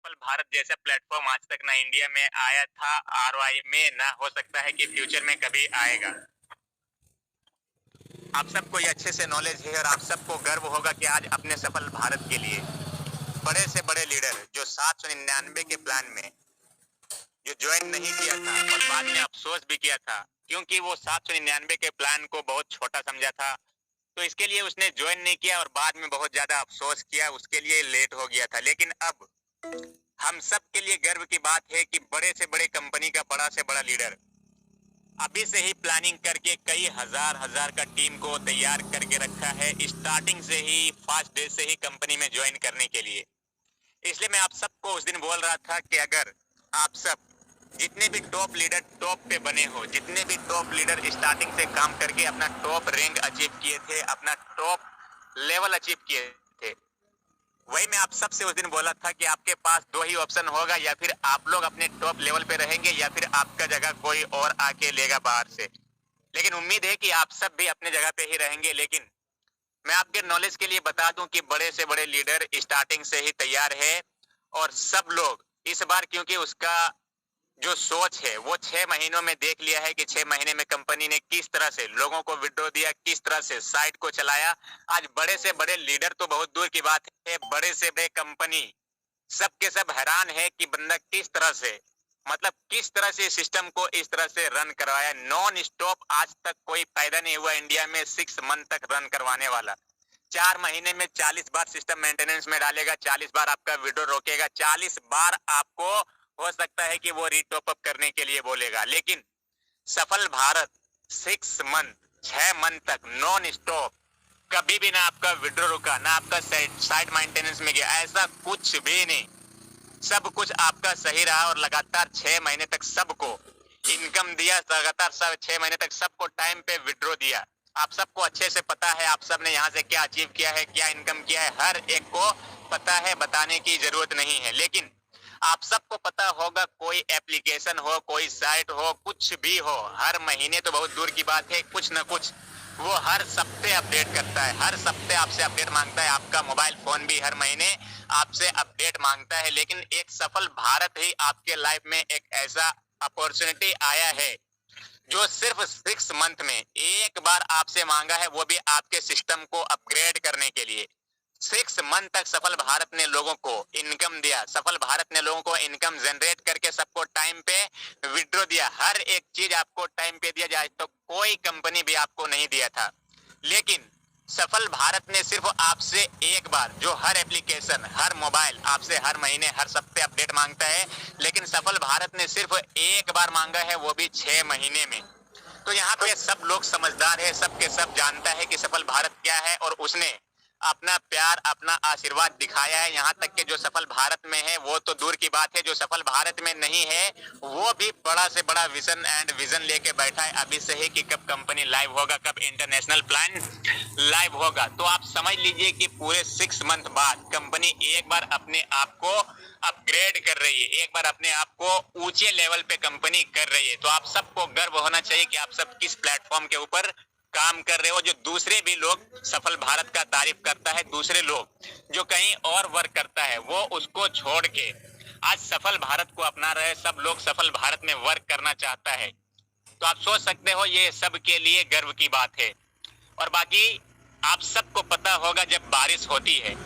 सफल भारत जैसा प्लेटफॉर्म आज तक ना इंडिया में आया था, आरवाई में ना हो सकता है कि फ्यूचर में कभी आएगा। आप सबको ये अच्छे से नॉलेज है और आप सबको गर्व होगा कि आज अपने सफल भारत के लिए बड़े से बड़े लीडर जो 799 के प्लान में जो ज्वाइन नहीं किया था और बाद में अफसोस भी किया था, क्योंकि वो 799 के प्लान को बहुत छोटा समझा था, तो इसके लिए उसने ज्वाइन नहीं किया और बाद में बहुत ज्यादा अफसोस किया, उसके लिए लेट हो गया था। लेकिन अब हम सब के लिए गर्व की बात है कि बड़े से बड़े कंपनी का बड़ा से बड़ा लीडर अभी से ही प्लानिंग करके कई हजार हजार का टीम को तैयार करके रखा है, स्टार्टिंग से ही फर्स्ट डे से ही कंपनी में ज्वाइन करने के लिए। इसलिए मैं आप सबको उस दिन बोल रहा था कि अगर आप सब जितने भी टॉप लीडर टॉप पे बने हो, जितने भी टॉप लीडर स्टार्टिंग से काम करके अपना टॉप रैंक अचीव किए थे, अपना टॉप लेवल अचीव किए थे, वही मैं आप सबसे उस दिन बोला था कि आपके पास दो ही ऑप्शन होगा, या फिर आप लोग अपने टॉप लेवल पे रहेंगे या फिर आपका जगह कोई और आके लेगा बाहर से। लेकिन उम्मीद है कि आप सब भी अपने जगह पे ही रहेंगे। लेकिन मैं आपके नॉलेज के लिए बता दूं कि बड़े से बड़े लीडर स्टार्टिंग से ही तैयार है और सब लोग इस बार, क्योंकि उसका जो सोच है वो 6 महीनों में देख लिया है कि 6 महीने में कंपनी ने किस तरह से लोगों को विड्रॉ दिया, किस तरह से साइट को चलाया। आज बड़े से बड़े लीडर तो बहुत दूर की बात है, बड़े से बड़े कंपनी सब के सब हैरान है कि बंदा किस तरह से, मतलब किस तरह से सिस्टम को इस तरह से रन करवाया। नॉन स्टॉप आज तक कोई फायदा नहीं हुआ इंडिया में 6 मंथ तक रन करवाने वाला। 4 महीने में 40 बार सिस्टम मेंटेनेंस में डालेगा, 40 बार आपका विड्रॉ रोकेगा, 40 बार आपको हो सकता है कि वो रीटॉप अप करने के लिए बोलेगा। लेकिन सफल भारत 6 मंथ 6 मंथ तक नॉन स्टॉप कभी भी ना आपका विड्रॉ रुका, ना आपका साइट मेंटेनेंस में गया, ऐसा कुछ भी नहीं। सब कुछ आपका सही रहा और लगातार 6 महीने तक सबको इनकम दिया, लगातार 6 महीने तक सबको टाइम पे विड्रॉ दिया। आप सबको अच्छे से पता है आप सब ने यहाँ से क्या अचीव किया है, क्या इनकम किया है, हर एक को पता है, बताने की जरूरत नहीं है। लेकिन आप सबको पता होगा कोई एप्लीकेशन हो, कोई साइट हो, कुछ भी हो, हर महीने तो बहुत दूर की बात है, कुछ न कुछ वो हर सप्ते अपडेट करता है, हर सप्ते आपसे अपडेट मांगता है। आपका मोबाइल फोन भी हर महीने आपसे अपडेट मांगता है। लेकिन एक सफल भारत ही आपके लाइफ में एक ऐसा अपॉर्चुनिटी आया है जो सिर्फ 6 मंथ में एक बार आपसे मांगा है, वो भी आपके सिस्टम को अपग्रेड करने के लिए। 6 मंथ तक सफल भारत ने लोगों को इनकम दिया, सफल भारत ने लोगों को इनकम जनरेट करके सबको टाइम पे विड्रॉ दिया, हर एक चीज आपको टाइम पे दिया जाए तो कोई कंपनी भी आपको नहीं दिया था। लेकिन सफल भारत ने सिर्फ आपसे एक बार, जो हर एप्लीकेशन हर मोबाइल आपसे हर महीने हर सप्ते अपडेट मांगता है, लेकिन सफल भारत ने सिर्फ एक बार मांगा है, वो भी 6 महीने में। तो यहाँ पे सब लोग समझदार है, सबके सब जानता है कि सफल भारत क्या है और उसने अपना प्यार अपना आशीर्वाद दिखाया है। यहाँ तक कि जो सफल भारत में है वो तो दूर की बात है, जो सफल भारत में नहीं है वो भी बड़ा से बड़ा विजन एंड विजन लेके बैठा है अभी से ही कि कब कंपनी लाइव होगा, कब इंटरनेशनल प्लान लाइव होगा। तो आप समझ लीजिए कि पूरे 6 मंथ बाद कंपनी एक बार अपने आप को अपग्रेड कर रही है, एक बार अपने आप को ऊंचे लेवल पे कंपनी कर रही है। तो आप सबको गर्व होना चाहिए कि आप सब किस प्लेटफॉर्म के ऊपर काम कर रहे हो। जो दूसरे भी लोग सफल भारत का तारीफ करता है, दूसरे लोग जो कहीं और वर्क करता है, वो उसको छोड़ के आज सफल भारत को अपना रहे, सब लोग सफल भारत में वर्क करना चाहता है। तो आप सोच सकते हो ये सब के लिए गर्व की बात है। और बाकी आप सबको पता होगा जब बारिश होती है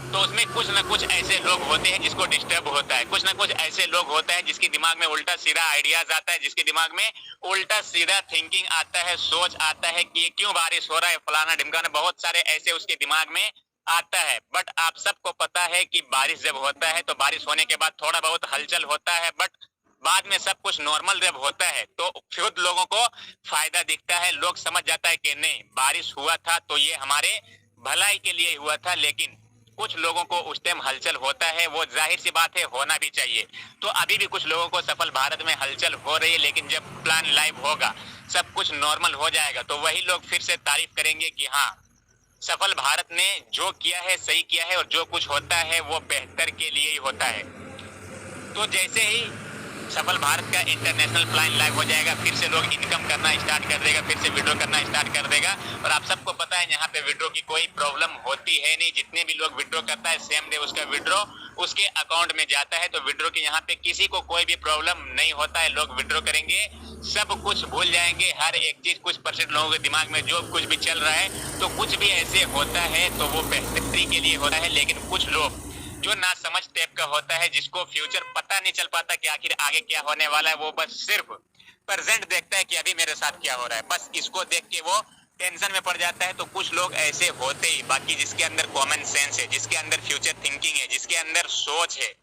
तो उसमें कुछ ना कुछ ऐसे लोग होते हैं जिसको डिस्टर्ब होता है, कुछ ना कुछ ऐसे लोग होते हैं जिसके दिमाग में उल्टा सीधा आइडियाज आता है, जिसके दिमाग में उल्टा सीधा थिंकिंग आता है, सोच आता है कि ये क्यों बारिश हो रहा है, फलाना ढिमकाना, बहुत सारे ऐसे उसके दिमाग में आता है। बट आप सबको पता है कि बारिश जब होता है तो बारिश होने के बाद थोड़ा बहुत हलचल होता है, बट बाद में सब कुछ नॉर्मल जब होता है तो खुद लोगों को फायदा दिखता है, लोग समझ जाता है कि नहीं बारिश हुआ था तो ये हमारे भलाई के लिए हुआ था। लेकिन कुछ लोगों को उस टाइम हलचल होता है, वो जाहिर सी बात है होना भी चाहिए। तो अभी भी कुछ लोगों को सफल भारत में हलचल हो रही है, लेकिन जब प्लान लाइव होगा, सब कुछ नॉर्मल हो जाएगा, तो वही लोग फिर से तारीफ करेंगे कि हाँ सफल भारत ने जो किया है सही किया है और जो कुछ होता है वो बेहतर के लिए ही होता है। तो जैसे ही सफल भारत का इंटरनेशनल प्लान लाइव हो जाएगा, फिर से लोग इनकम करना स्टार्ट कर देगा, फिर से विड्रॉ करना स्टार्ट कर देगा। और आप सबको पता है यहाँ पे विड्रॉ की कोई प्रॉब्लम होती है नहीं, जितने भी लोग विड्रॉ करता है सेम डे उसका विड्रॉ उसके अकाउंट में जाता है। तो विड्रॉ के यहाँ पे किसी को कोई भी प्रॉब्लम नहीं होता है। लोग विड्रॉ करेंगे, सब कुछ भूल जाएंगे, हर एक चीज। कुछ परसेंट लोगों के दिमाग में जो कुछ भी चल रहा है, तो कुछ भी ऐसे होता है तो वो बेहतरी के लिए होता है। लेकिन कुछ लोग जो ना समझ टाइप का होता है, जिसको फ्यूचर पता नहीं चल पाता कि आखिर आगे क्या होने वाला है, वो बस सिर्फ प्रेजेंट देखता है कि अभी मेरे साथ क्या हो रहा है, बस इसको देख के वो टेंशन में पड़ जाता है। तो कुछ लोग ऐसे होते ही, बाकी जिसके अंदर कॉमन सेंस है, जिसके अंदर फ्यूचर थिंकिंग है, जिसके अंदर सोच है,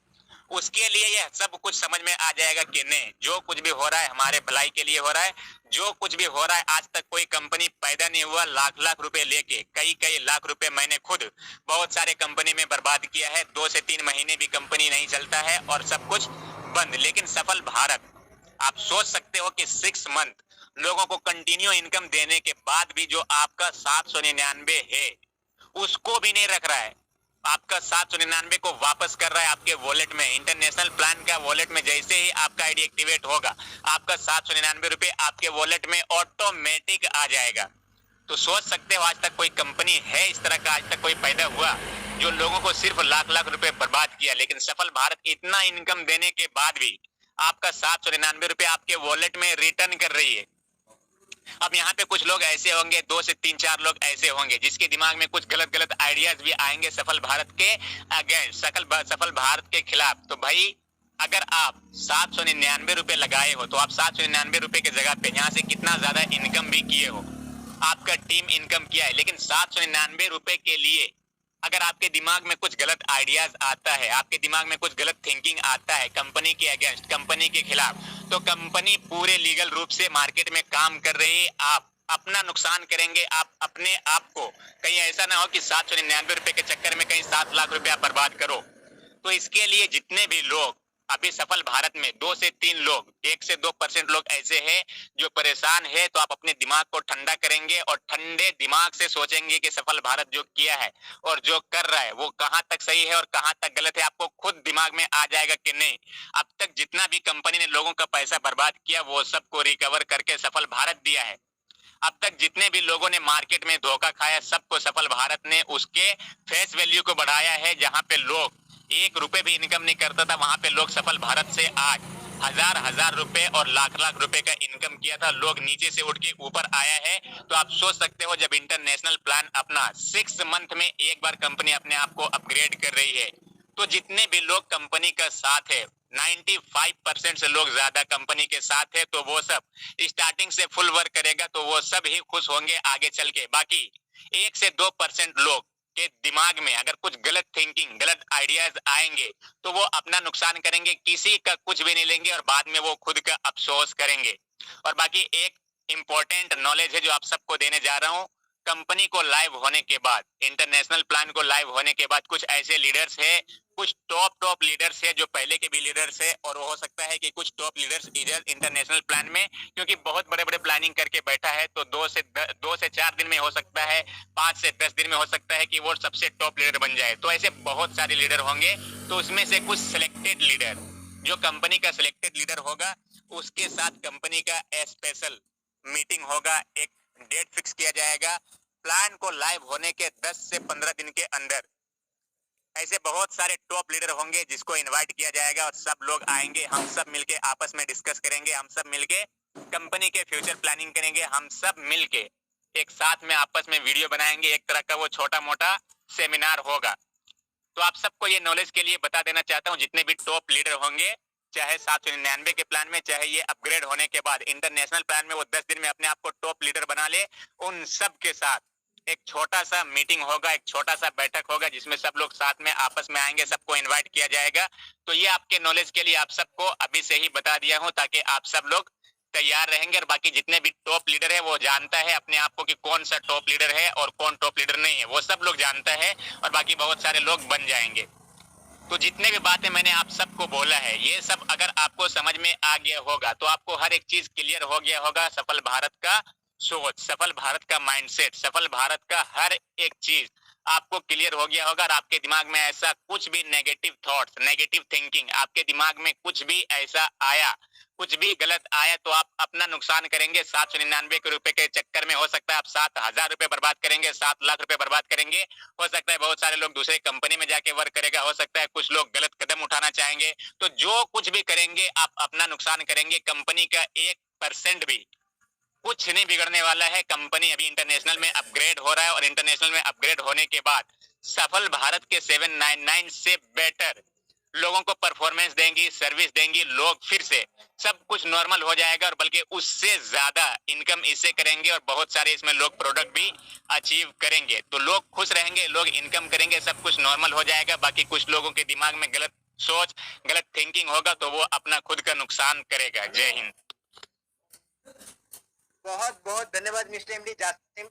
उसके लिए यह सब कुछ समझ में आ जाएगा कि नहीं, जो कुछ भी हो रहा है हमारे भलाई के लिए हो रहा है। जो कुछ भी हो रहा है, आज तक कोई कंपनी पैदा नहीं हुआ लाख लाख रुपए लेके। कई कई लाख रुपए मैंने खुद बहुत सारे कंपनी में बर्बाद किया है। 2 से 3 महीने भी कंपनी नहीं चलता है और सब कुछ बंद। लेकिन सफल भारत, आप सोच सकते हो कि 6 मंथ लोगों को कंटिन्यू इनकम देने के बाद भी जो आपका 799 है, उसको भी नहीं रख रहा है। आपका 799 को वापस कर रहा है आपके वॉलेट में। इंटरनेशनल प्लान का वॉलेट में जैसे ही आपका आईडी एक्टिवेट होगा, आपका 799 रुपए आपके वॉलेट में ऑटोमेटिक आ जाएगा। तो सोच सकते हो, आज तक कोई कंपनी है इस तरह का, आज तक कोई पैदा हुआ जो लोगों को सिर्फ लाख लाख रुपए बर्बाद किया। लेकिन सफल भारत इतना इनकम देने के बाद भी आपका 799 रुपए आपके वॉलेट में रिटर्न कर रही है। अब यहाँ पे कुछ लोग ऐसे होंगे, 2 से 3-4 लोग ऐसे होंगे जिसके दिमाग में कुछ गलत गलत आइडियाज भी आएंगे सफल भारत के अगेंस्ट, सफल भारत के खिलाफ। तो भाई, अगर आप 799 रुपए लगाए हो, तो आप 799 रुपए की जगह पे यहाँ से कितना ज्यादा इनकम भी किए हो, आपका टीम इनकम किया है। लेकिन 799 रुपए के लिए अगर आपके दिमाग में कुछ गलत आइडियाज आता है, आपके दिमाग में कुछ गलत थिंकिंग आता है कंपनी के अगेंस्ट, कंपनी के खिलाफ, तो कंपनी पूरे लीगल रूप से मार्केट में काम कर रही है। आप अपना नुकसान करेंगे, आप अपने आप को। कहीं ऐसा ना हो कि 799 रुपए के चक्कर में कहीं 7 लाख रुपए आप बर्बाद करो। तो इसके लिए जितने भी लोग अभी सफल भारत में 2 से 3 लोग, 1 से 2% लोग ऐसे हैं जो परेशान है, तो आप अपने दिमाग को ठंडा करेंगे और ठंडे दिमाग से सोचेंगे कि सफल भारत जो किया है और जो कर रहा है वो कहां तक सही है और कहां तक गलत है। आपको खुद दिमाग में आ जाएगा कि नहीं, अब तक जितना भी कंपनी ने लोगों का पैसा बर्बाद किया वो सबको रिकवर करके सफल भारत दिया है। अब तक जितने भी लोगों ने मार्केट में धोखा खाया, सबको सफल भारत ने उसके फेस वैल्यू को बढ़ाया है। जहां पे लोग 1 रुपए भी इनकम नहीं करता था, वहां पे लोग सफल भारत से आज हजार हजार रुपए और लाख लाख रुपए का इनकम किया था। लोग नीचे से उठ के ऊपर आया है। तो आप सोच सकते हो, जब इंटरनेशनल प्लान अपना 6 मंथ में एक बार कंपनी अपने आप को अपग्रेड कर रही है, तो जितने भी लोग कंपनी का साथ है, 95% से लोग ज्यादा कंपनी के साथ है, तो वो सब स्टार्टिंग से फुल वर्क करेगा तो वो सब ही खुश होंगे आगे चल के। बाकी 1 से 2% लोग के दिमाग में अगर कुछ गलत थिंकिंग, गलत आइडियाज आएंगे, तो वो अपना नुकसान करेंगे, किसी का कुछ भी नहीं लेंगे और बाद में वो खुद का अफसोस करेंगे। और बाकी एक इंपॉर्टेंट नॉलेज है जो आप सबको देने जा रहा हूँ। कंपनी को लाइव होने के बाद, इंटरनेशनल प्लान को लाइव होने के बाद, कुछ ऐसे लीडर्स है, कुछ टॉप लीडर्स है जो पहले के भी लीडर्स है, और हो सकता है कि कुछ टॉप लीडर्स इधर इंटरनेशनल प्लान में, क्योंकि बहुत बड़े बड़े प्लानिंग करके बैठा है, तो 2 से 4 दिन में हो सकता है, 5 से 10 दिन में हो सकता है कि वो सबसे टॉप लीडर बन जाए। तो ऐसे बहुत सारे लीडर होंगे। तो उसमें से कुछ सिलेक्टेड लीडर, जो कंपनी का सिलेक्टेड लीडर होगा, उसके साथ कंपनी का स्पेशल मीटिंग होगा, एक डेट फिक्स किया जाएगा। प्लान को लाइव होने के 10 से 15 दिन के अंदर ऐसे बहुत सारे टॉप लीडर होंगे जिसको इनवाइट किया जाएगा और सब लोग आएंगे। हम सब मिलके आपस में डिस्कस करेंगे, हम सब मिलके कंपनी के फ्यूचर प्लानिंग करेंगे, हम सब मिलके एक साथ में आपस में वीडियो बनाएंगे। एक तरह का वो छोटा मोटा सेमिनार होगा। तो आप सबको ये नॉलेज के लिए बता देना चाहता हूँ, जितने भी टॉप लीडर होंगे, चाहे 799 के प्लान में, चाहे ये अपग्रेड होने के बाद इंटरनेशनल प्लान में वो 10 दिन में अपने आप को टॉप लीडर बना ले, उन सब के साथ एक छोटा सा मीटिंग होगा, एक छोटा सा बैठक होगा जिसमें सब लोग साथ में आपस में आएंगे, सबको इनवाइट किया जाएगा। तो ये आपके नॉलेज के लिए आप सबको अभी से ही बता दिया हूँ, ताकि आप सब लोग तैयार रहेंगे। और बाकी जितने भी टॉप लीडर है वो जानता है अपने आप को कि कौन सा टॉप लीडर है और कौन टॉप लीडर नहीं है, वो सब लोग जानता है, और बाकी बहुत सारे लोग बन जाएंगे। तो जितने भी बातें मैंने आप सबको बोला है, ये सब अगर आपको समझ में आ गया होगा, तो आपको हर एक चीज क्लियर हो गया होगा। सफल भारत का सोच, सफल भारत का माइंडसेट, सफल भारत का हर एक चीज आपको क्लियर हो गया होगा और आपके दिमाग में ऐसा कुछ भी नेगेटिव थॉट्स, नेगेटिव थिंकिंग, आपके दिमाग में कुछ भी ऐसा आया, कुछ भी गलत आया, तो आप अपना नुकसान करेंगे। 799 रुपए के चक्कर में हो सकता है आप 7,000 रुपए बर्बाद करेंगे, 7 लाख रुपए बर्बाद करेंगे। हो सकता है बहुत सारे लोग दूसरे कंपनी में जाके वर्क करेगा, हो सकता है कुछ लोग गलत कदम उठाना चाहेंगे। तो जो कुछ भी करेंगे आप अपना नुकसान करेंगे। कंपनी का 1% भी कुछ नहीं बिगड़ने वाला है। कंपनी अभी इंटरनेशनल में अपग्रेड हो रहा है और इंटरनेशनल में अपग्रेड होने के बाद सफल भारत के 799 से बेटर लोगों को परफॉर्मेंस देंगी, सर्विस देंगी। लोग फिर से सब कुछ नॉर्मल हो जाएगा और बल्कि उससे ज्यादा इनकम इससे करेंगे और बहुत सारे इसमें लोग प्रोडक्ट भी अचीव करेंगे। तो लोग खुश रहेंगे, लोग इनकम करेंगे, सब कुछ नॉर्मल हो जाएगा। बाकी कुछ लोगों के दिमाग में गलत सोच, गलत थिंकिंग होगा तो वो अपना खुद का नुकसान करेगा। जय हिंद। बहुत बहुत धन्यवाद मिस्टर एमडी जासिम